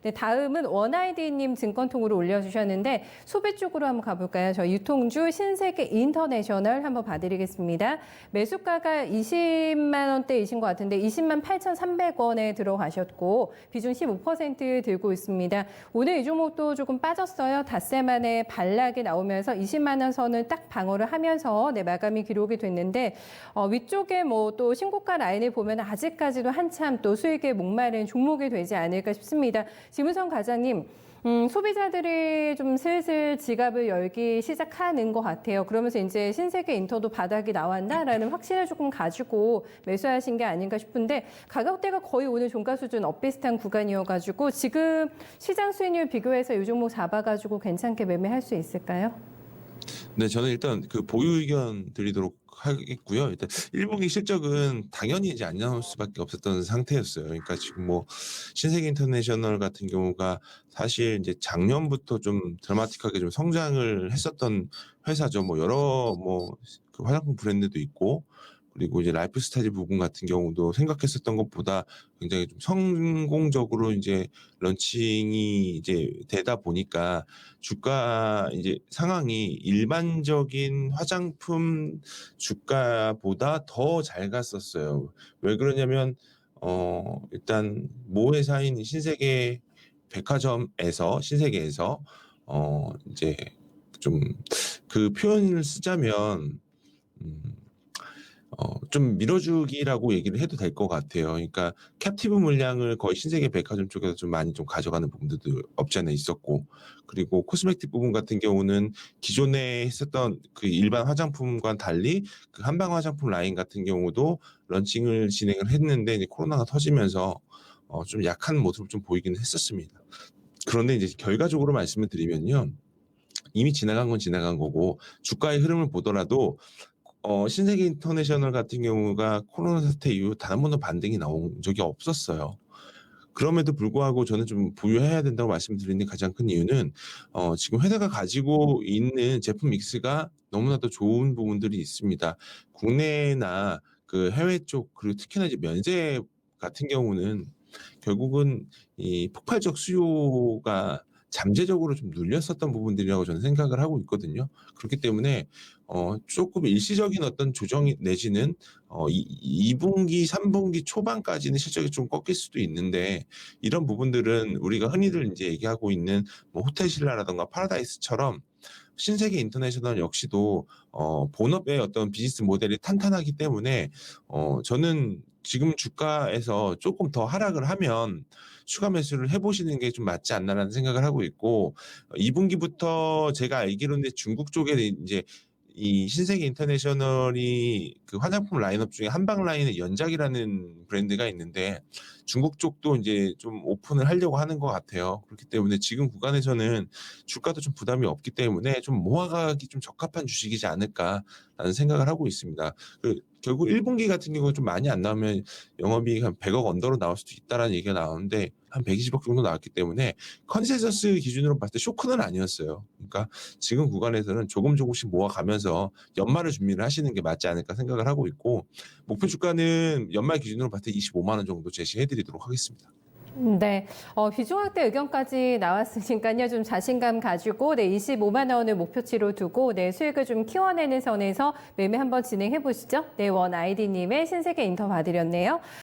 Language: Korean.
네, 다음은 원아이디님 증권통으로 올려주셨는데 소비 쪽으로 한번 가볼까요? 저 유통주 신세계 인터내셔널 한번 봐드리겠습니다. 매수가가 20만 원대이신 것 같은데 20만 8,300원에 들어가셨고 비중 15% 들고 있습니다. 오늘 이 종목도 조금 빠졌어요. 닷새 만에 반락이 나오면서 20만 원 선을 딱 방어를 하면서 네, 마감이 기록이 됐는데 위쪽에 뭐 또 신고가 라인을 보면 아직까지도 한참 또 수익에 목마른 종목이 되지 않을까 싶습니다. 지문성 과장님, 소비자들이 좀 슬슬 지갑을 열기 시작하는 것 같아요. 그러면서 이제 신세계 인터도 바닥이 나왔나라는 확신을 조금 가지고 매수하신 게 아닌가 싶은데 가격대가 거의 오늘 종가 수준 엇비슷한 구간이어가지고 지금 시장 수익률 비교해서 이 종목 잡아가지고 괜찮게 매매할 수 있을까요? 네, 저는 일단 그 보유 의견 드리도록 하겠고요. 일단 1분기 실적은 당연히 이제 안 나올 수밖에 없었던 상태였어요. 그러니까 지금 뭐 신세계 인터내셔널 같은 경우가 사실 이제 작년부터 좀 드라마틱하게 좀 성장을 했었던 회사죠. 뭐 여러 그 화장품 브랜드도 있고 그리고 이제 라이프 스타일 부분 같은 경우도 생각했었던 것보다 굉장히 좀 성공적으로 이제 런칭이 이제 되다 보니까 주가 이제 상황이 일반적인 화장품 주가보다 더 잘 갔었어요. 왜 그러냐면 일단 모 회사인 신세계 백화점에서 신세계에서 이제 좀 그 표현을 쓰자면 좀 밀어주기라고 얘기를 해도 될 것 같아요. 그러니까 캡티브 물량을 거의 신세계 백화점 쪽에서 좀 많이 좀 가져가는 부분들도 없지 않아 있었고, 그리고 코스메틱 부분 같은 경우는 기존에 했었던 그 일반 화장품과 달리 그 한방 화장품 라인 같은 경우도 런칭을 진행을 했는데 이제 코로나가 터지면서 좀 약한 모습을 좀 보이기는 했었습니다. 그런데 이제 결과적으로 말씀을 드리면요. 이미 지나간 건 지나간 거고 주가의 흐름을 보더라도 신세계 인터내셔널 같은 경우가 코로나 사태 이후 단 한 번도 반등이 나온 적이 없었어요. 그럼에도 불구하고 저는 좀 보유해야 된다고 말씀드리는 가장 큰 이유는 지금 회사가 가지고 있는 제품 믹스가 너무나도 좋은 부분들이 있습니다. 국내나 그 해외 쪽 그리고 특히나 이제 면세 같은 경우는 결국은 이 폭발적 수요가 잠재적으로 좀 눌렸었던 부분들이라고 저는 생각을 하고 있거든요. 그렇기 때문에 조금 일시적인 어떤 조정이 내지는 2분기, 3분기 초반까지는 실적이 좀 꺾일 수도 있는데 이런 부분들은 우리가 흔히들 이제 얘기하고 있는 뭐 호텔신라라든가 파라다이스처럼 신세계 인터내셔널 역시도 본업의 어떤 비즈니스 모델이 탄탄하기 때문에 저는 지금 주가에서 조금 더 하락을 하면 추가 매수를 해보시는 게 좀 맞지 않나라는 생각을 하고 있고 2분기부터 제가 알기로는 중국 쪽에 이제 이 신세계 인터내셔널이 그 화장품 라인업 중에 한방 라인의 연작이라는 브랜드가 있는데 중국 쪽도 이제 좀 오픈을 하려고 하는 것 같아요. 그렇기 때문에 지금 구간에서는 주가도 좀 부담이 없기 때문에 좀 모아가기 좀 적합한 주식이지 않을까라는 생각을 하고 있습니다. 결국 1분기 같은 경우 좀 많이 안 나오면 영업이익 한 100억 언더로 나올 수도 있다라는 얘기가 나오는데 한 120억 정도 나왔기 때문에 컨센서스 기준으로 봤을 때 쇼크는 아니었어요. 그러니까 지금 구간에서는 조금씩 모아가면서 연말을 준비를 하시는 게 맞지 않을까 생각을 하고 있고 목표 주가는 연말 기준으로 봤을 때 25만 원 정도 제시해드리도록 하겠습니다. 네, 비중확대 의견까지 나왔으니까요. 좀 자신감 가지고 네, 25만 원을 목표치로 두고 네, 수익을 좀 키워내는 선에서 매매 한번 진행해 보시죠. 네, 원아이디님의 신세계 인터 봐드렸네요.